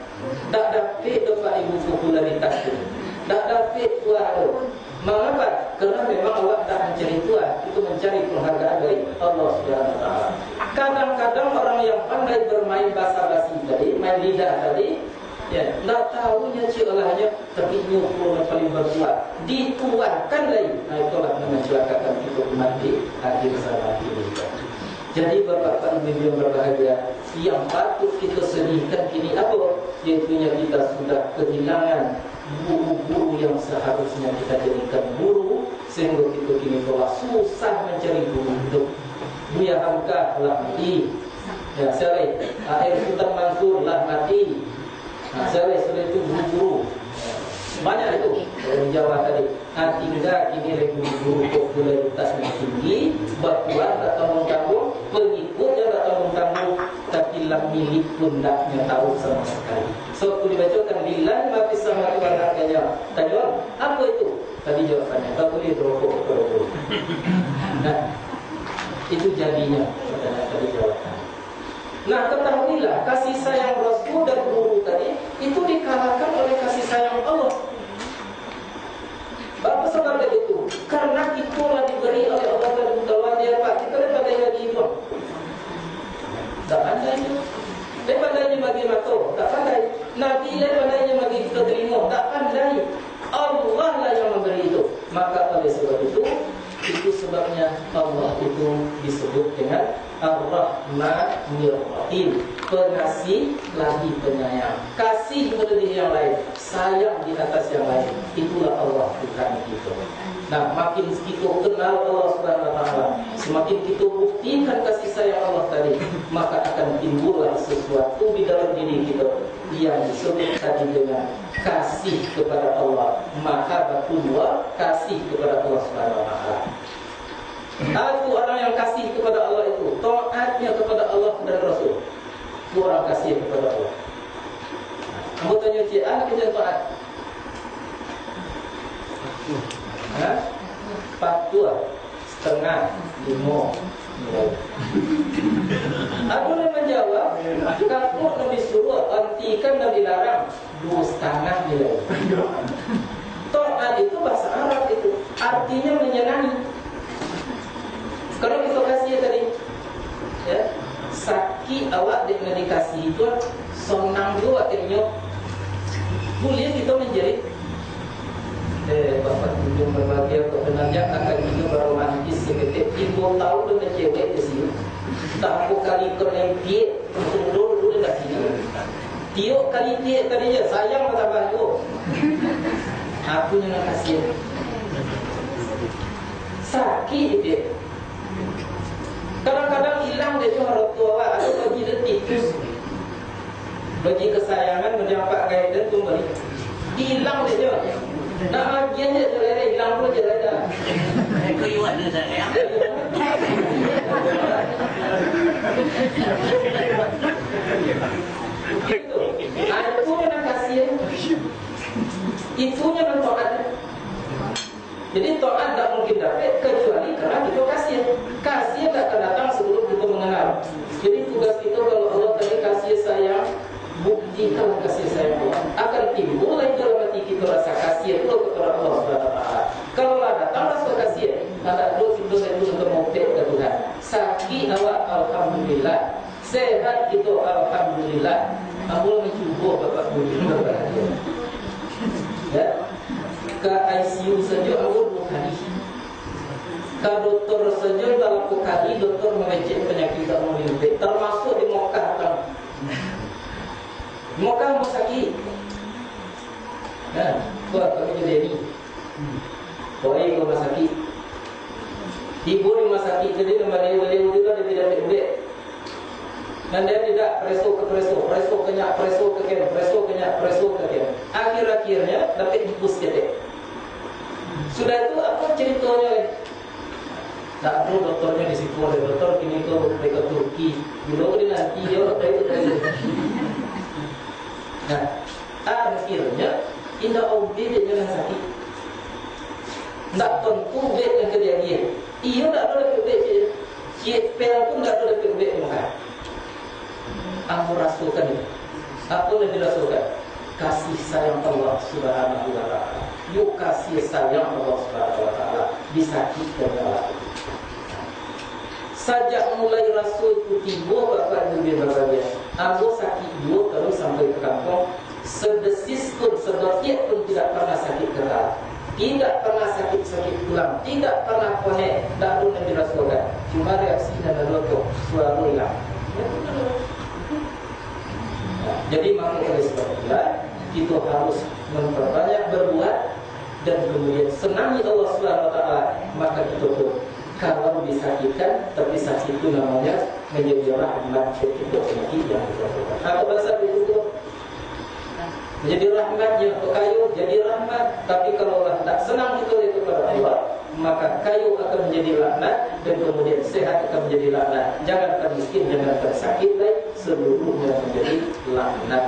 Tak dapat dapat ilmu popularitas itu, tak dapat tuah itu. Mengapa? Kerana memang awak tak mencari tuah, itu mencari penghargaan dari Allah Subhanahu Wa Taala. Kadang-kadang orang yang pandai bermain basa-basi tadi, main lidah tadi. Ya, tak tahunya ciolahnya tapi nyukur yang paling berkuat dituarkan lagi. Nah, itulah yang mencelakakan kita mati akhir zaman ini. Jadi Bapak Ibu yang berbahagia, yang patut kita sedihkan kini apa? Iaitunya kita sudah kehilangan guru-guru yang seharusnya kita jadikan guru, sehingga kita kini telah susah mencari guru hidup. Buya Hamka lah mati, ya Syarif Akhir Sultan Mansur lah mati. Saya itu guru-guru banyak itu di Jawa tadi. Tinggal kini lagi guru popularitas yang tinggi, berkuat tak tanggung-tanggung, pengikutnya tak tanggung-tanggung, tapi lam milik pun tak tahu sama sekali. So aku dibacakan lillahi ma fis samawati wal ardi. Tanya apa itu? Tadi jawabannya tak boleh rokok kepada guru. Nah, itu jadinya tadi jawaban. Nah, ketahuilah kasih sayang Rasul dan guru tadi itu dikalahkan oleh kasih sayang Allah. Bapa sebab itu, karena itulah diberi oleh Allah dan Tuhan dia Pak. Kita daripada yang itu. Tak pandai. Daripada yang bagi mato, tak pandai. Nabi daripada yang bagi kita terima, tak pandai. Allah lah yang memberi itu. Maka oleh sebab itu sebabnya Allah itu disebut dengan Ar-Rahmanir Rahim, pengasih lagi penyayang, kasih melebihi yang lain, sayang di atas yang lain. Itulah Allah Tuhan kita. Nah, makin kita kenal Allah Subhanahu Wa Taala, semakin kita buktikan kasih sayang Allah tadi, maka akan timbullah sesuatu di dalam diri kita yang disebut tadi dengan kasih kepada Allah, mahabbatullah, kasih kepada Allah Subhanahu Wa Taala. Aku orang yang kasih kepada Allah itu taatnya kepada Allah dan Rasul. Itu orang kasih kepada Allah. Kamu tanya cik, anak kerja taat? Patuh setengah 5. Aku nak menjawab, kamu Nabi suruh hentikan dan dilarang 2,5 nilai. Taat itu bahasa Arab itu artinya menyenangi. Kalau kita kasih tadi, ya, sakit awak dengan dikasih itu senang juga akhirnya. Boleh kita menjadi Bapak Ibu berbahagia sebenarnya akan hidup beromantis seketika. Ibu tahu dengan cewek di sini. Tak kali kerempit untuk dulu di sini. Tiok kali tiap tadinya sayang kata bantu. Aku yang kasih. Sakit dia. Kadang-kadang hilang dia cuma orang tua atau bagi dia tikus, bagi kesayangan menjampak gaya dan kembali hilang dia cuma nak bagian dia terlere hilang pun je dah. Aku iwat dia sayang. Itu yang nak kasih, itunya nak taat. Jadi taat tak mungkin dapat kecuali kerana kita kasih. Kasih tak akan datang sebelum kita mengenal. Jadi tugas kita kalau Allah tadi kasih sayang, buktikan kasih sayang Allah. Akan timbul lagi dalam hati kita rasa kasih itu kepada Allah Subhanahu Wa Taala. Kalau datang rasa kasih, ada dua kita itu untuk mengupdate ke Tuhan. sakit awak alhamdulillah, sehat itu alhamdulillah. Amul mencuba bapak budi berbahagia. Ya, ke ICU saja amul 2 kali. Ke dokter saja dalam 2 kali dokter mengecek penyakit amul ini. Termasuk di Mekah kan. Mekah mau sakit. Nah, buat kami jadi ni. Boleh rumah sakit. Ibu di rumah sakit jadi kembali juga dia tidak ambil. Dan dia tidak preso kenyak, preso ke kem. Akhir-akhirnya dapat dipus kedek. Sudah itu apa ceritanya? Tak ada doktornya di situ, ada doktor kini ke Turki. Dulu dia nanti dia doktor itu tadi. Nah, akhirnya indah obdi dia jangan sakit. Tak tentu bed yang kejadian. Ia tak ada bed je. Cik pel pun tak ada bed makan. Aku rasakan itu. Apa yang dirasakan? Kasih sayang Allah Subhanahu wa taala. Yuk kasih sayang Allah Subhanahu wa taala disakitkan Allah. Sejak mulai Rasul itu tiba bapak lebih berbahagia. Aku sakit dua terus sampai ke kampung. Sedesis pun, sedetik pun tidak pernah sakit kepala. Tidak pernah sakit-sakit tulang. Tidak pernah konek. Tak pun yang dirasakan. Cuma reaksi dan lotok suara hilang. Jadi maka oleh sebab itulah kita harus memperbanyak berbuat dan kemudian senangi Allah Subhanahu wa taala, maka kita pun kalau disakitkan, tapi sakit itu namanya menjadi rahmat ketika penyakit yang kita lakukan. Atau bahasa itu menjadi rahmatnya untuk kayu, jadi rahmat. Tapi kalau tak senang kita kepada Allah, maka kayu akan menjadi laknat dan kemudian sehat akan menjadi laknat. Jangankan miskin, jangankan sakit, seluruhnya menjadi laknat.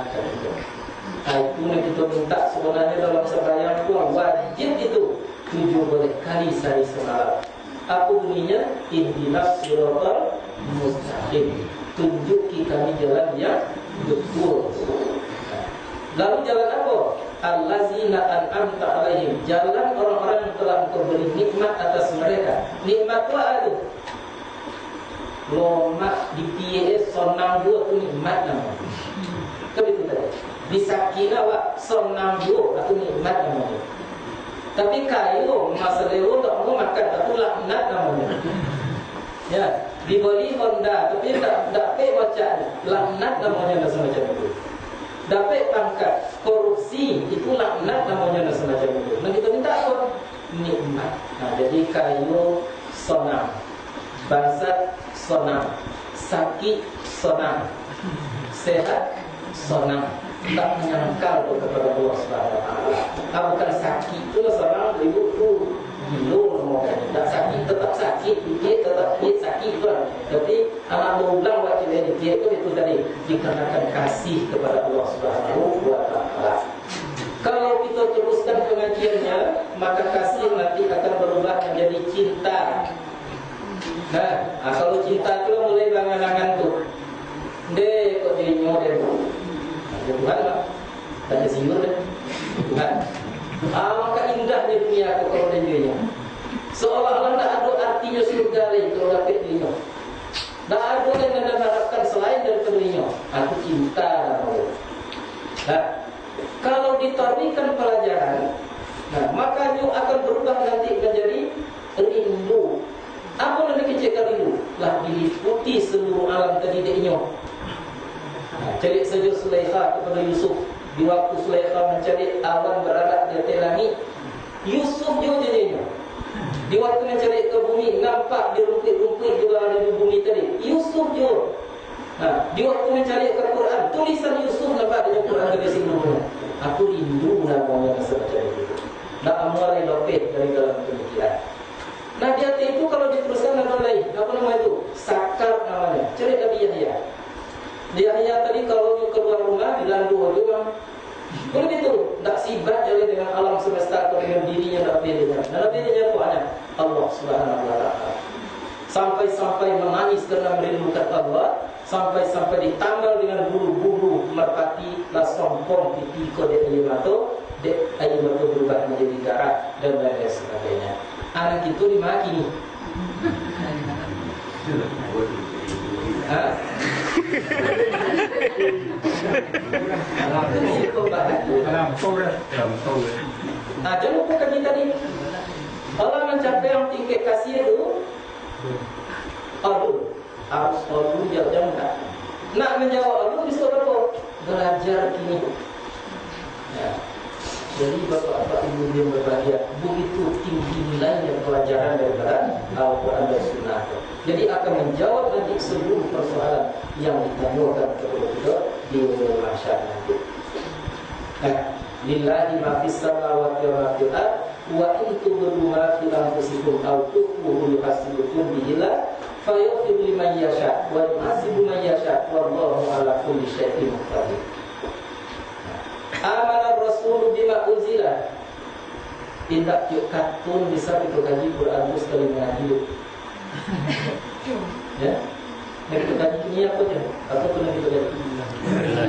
Itu yang kita minta sebenarnya dalam sembahyang itu wajib itu 7 kali sehari semalam. Apa bunyinya? Ihdinas siratal mustaqim. Tunjuki kami jalan yang betul. Lalu jalan apa? Allazina an'amta alaihim. Jalan orang-orang yang telah engkau beri nikmat atas mereka. Nikmat apa itu? Lomak di PAS sonang dua tu nikmat namanya. Kan itu tadi. Di Sakina wak sonang dua itu nikmat namanya. Tapi kayu masa lewo tak mau makan itu laknat namanya. Ya, dibeli Honda tapi tak pay baca laknat namanya semacam itu. Dapat pangkat korupsi itu laknat namanya semacam itu. Nah kita minta apa? Nikmat. Nah jadi kayu sonang, bansat sonang, sakit sonang, sehat sonang. Tak menyangkal kepada Allah Subhanahu wa taala. Bukan sakit itu sonang ibu tu gilo ngomongkan. Tak sakit tetap sakit, dia tetap sakit tu. Tapi anak berulang waktu dia itu tadi dikarenakan kasih kepada Allah Subhanahu wa taala. Kalau kita teruskan pengajiannya, maka kasih nanti akan berubah menjadi cinta. Nah, kalau cinta itu mulai bangan-bangan tu. Dek kok jadi nyodem. Ya Tuhan lah. Tanya siur deh. Tuhan. Maka indahnya dunia aku kalau dia. Seolah-olah tak ada artinya surga lain kalau dapat dia. Tak ada yang anda harapkan selain daripada dia. Aku cinta Allah. Nah, kalau ditawarkan pelajaran, nah maka dia akan berubah nanti menjadi rindu. Apa yang dikecekkan rindu? Lah diliputi seluruh alam tadi dia. Cari saja Sulaikha kepada Yusuf. Di waktu Sulaikha mencari awan berarak di atas langit, Yusuf juga jadinya. Di waktu mencari ke bumi, nampak di rumput-rumput juga ada di bumi tadi, Yusuf juga. Nah, di waktu mencari ke Quran, tulisan Yusuf nampak di Quran dari sini. Aku rindu namanya semacam itu. Tak mulai lopet dari dalam pemikiran. Nah, di hati itu kalau diteruskan nama lain, apa nama itu? Sakar namanya. Cari Nabi Yahya. Yahya tadi kalau keluar rumah dilandu orang. Kalau begitu, tak sibat jalan dengan alam semesta atau dengan dirinya tak bedanya. Dan bedanya itu hanya Allah Subhanahu wa taala. Sampai-sampai menangis kerana merindukan Allah, sampai-sampai ditambal dengan bulu-bulu merpati, la sompong pipi ko de ayamato, berubah menjadi darah dan lain sebagainya. Anak itu dimaki. Jangan lupa kami tadi, kalau mencapai yang tingkat kasih itu, harus jauh-jauh nak menjawab bisa apa? Belajar kini. Ya. Jadi bapak-bapak ibu yang berbahagia, begitu tinggi nilainya pelajaran daripada Al-Quran dan Sunnah. Jadi akan menjawab nanti seluruh persoalan yang ditanyakan kepada kita di masyarakat nanti. Lillahi ma fis samawati wa ma fil ardh wa in tubdu ma fi anfusikum aw tukhfuhu yuhasibukum bihi fayaghfiru liman yasha wa yu'adzibu man yasha wallahu ala kulli syai'in qadir. Amana Rasul bima unzila. Tindak yuk katun bisa kita kaji Quran itu sekali mengaji. Ya. Nak kita kaji ini apa je? Apa pun kita kaji.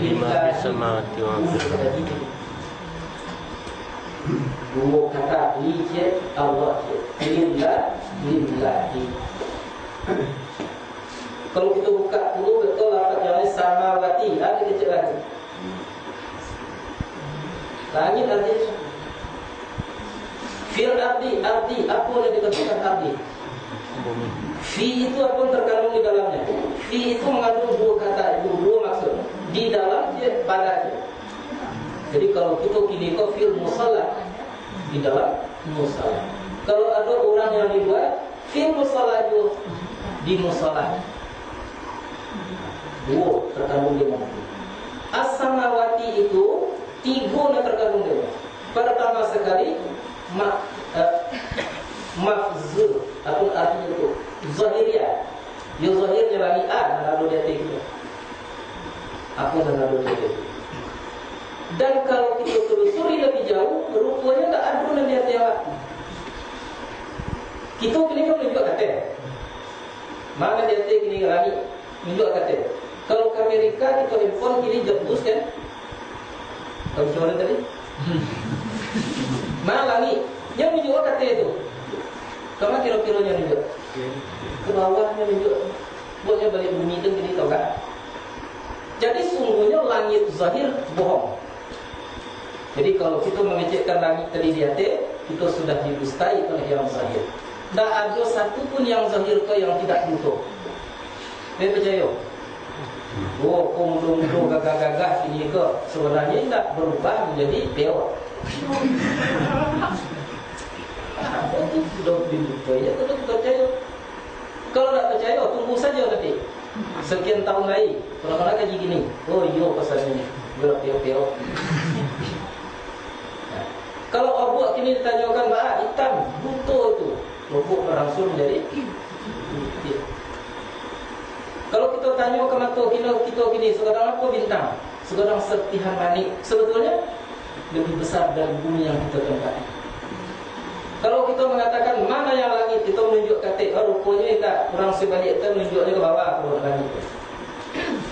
Lima samawati wa fil. Dua kata lijat Allah je. Lillahi. Kalau kita buka dulu betul lafaz yang samawati, ada kecil lagi. Langit arti fil ardi, apa yang dikatakan ardi? Fi itu apa yang terkandung di dalamnya? Fi itu mengandung dua kata, itu dua maksud. Di dalam dia pada dia. Jadi kalau kita kini kau fil musalla, di dalam musalla. Kalau ada orang yang di luar, fil musalla itu di musalla. Dua terkandung di mana? As-samawati itu tiga yang terkandung dia. Pertama sekali mafzul atau artinya itu zahiriyah. Ya zahirnya lagi lalu dia tiga. Aku lalu dia tiga. Dan kalau kita telusuri lebih jauh, rupanya tak ada yang dia tiap. Kita kini kan menunjuk kata. Mana dia tiga kini lagi menunjuk kata. Kalau ke Amerika kita handphone kini jebus kan? Tahu macam tadi? Mana lagi? Yang menunjuk kata itu. Kama kira-kiranya menunjuk. Ke bawahnya menunjuk. Buatnya balik bumi itu kini tahu tak? Jadi sungguhnya langit zahir bohong. Jadi kalau kita mengecekkan langit tadi di atas, kita sudah didustai oleh yang zahir. Tak ada satu pun yang zahir ke yang tidak butuh. Saya percaya. Oh, mudah-mudah gagah-gagah ini ke sebenarnya tidak berubah menjadi peot. Apa itu sudah dibutuh ya? Kita percaya. Kalau tak percaya, tunggu saja nanti. Sekian tahun lagi, kalau mana kaji gini, oh iya pasalnya berat peot. Kalau obok kini ditanyakan hitam, butuh itu. Obok berangsur menjadi putih. Kalau kita tanya ke mata kita kini, sekarang apa bintang? Sekarang serpihan manik. Sebetulnya lebih besar dari bumi yang kita tempati. Kalau kita mengatakan mana yang langit, kita menunjuk kata, rupanya tak. Orang sebalik kita menunjuknya ke bawah ke langit.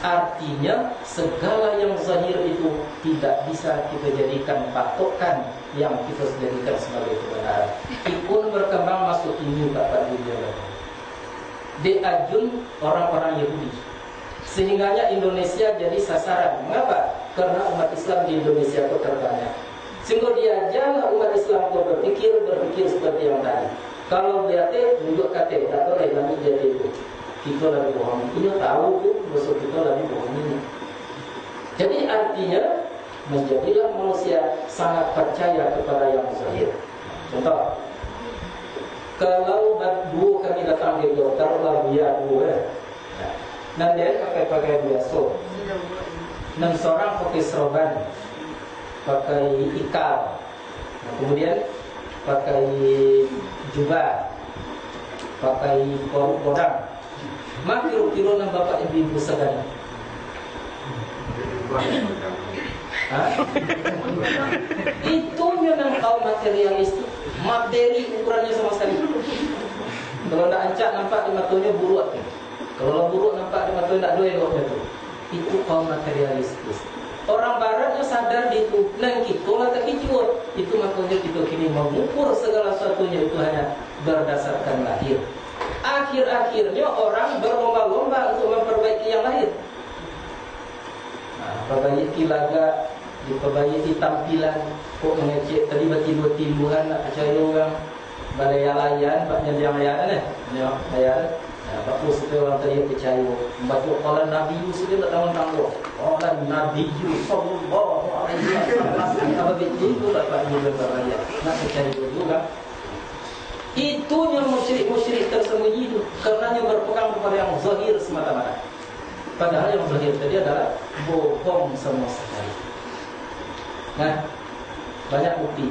Artinya segala yang zahir itu tidak bisa kita jadikan patokan yang kita jadikan sebagai kebenaran. Ikun berkembang masuk ini pada dunia. Diajun orang-orang Yahudi, sehingganya Indonesia jadi sasaran. Mengapa? Karena umat Islam di Indonesia itu terbanyak. Sehingga dia jangan umat Islam itu berpikir seperti yang tadi. Kalau dia tunjuk kata, tak boleh lagi jadi itu. Kita lagi bohong. Ini tahu tu, maksud kita lagi bohong ini. Jadi artinya menjadilah manusia sangat percaya kepada yang zahir. Contoh, kalau dua kami datang ke dokter, lalu dia dua, dan dia pakai biasa, dan seorang pakai serban, pakai ikal, kemudian pakai jubah, pakai kodam. Maka kira-kira nama bapak ibu segala. Itu memang kaum materialistik. Materi ukurannya sama sekali. Kalau nak ancak nampak di matanya buruk. Kalau buruk nampak di matanya tak dua eloknya tu. Itu kaum materialistis. Orang baratnya sadar di itu. Dan kita lah tak hijau. Itu makanya kita kini mengukur segala sesuatunya itu hanya berdasarkan lahir. akhir-akhirnya orang berlomba-lomba untuk memperbaiki yang lahir. Perbaiki laga, diperbaiki tampilan. Kok mengecek tadi bertimbul-timbulan nak percaya orang. Balai-layan, baknya dia layan layan. Pak Pus itu orang tadi percaya. Membaca qalan Nabi Yusuf dia tak tahu-tahu. Qalan Nabi Yusuf sallallahu alaihi wasallam. Apa begitu tak Pak Muda Baraya. Nak percaya juga. Itu yang musyrik tersembunyi itu, karena yang berpegang kepada yang zahir semata-mata. Padahal yang zahir tadi adalah bohong semua sekali. Nah, banyak bukti.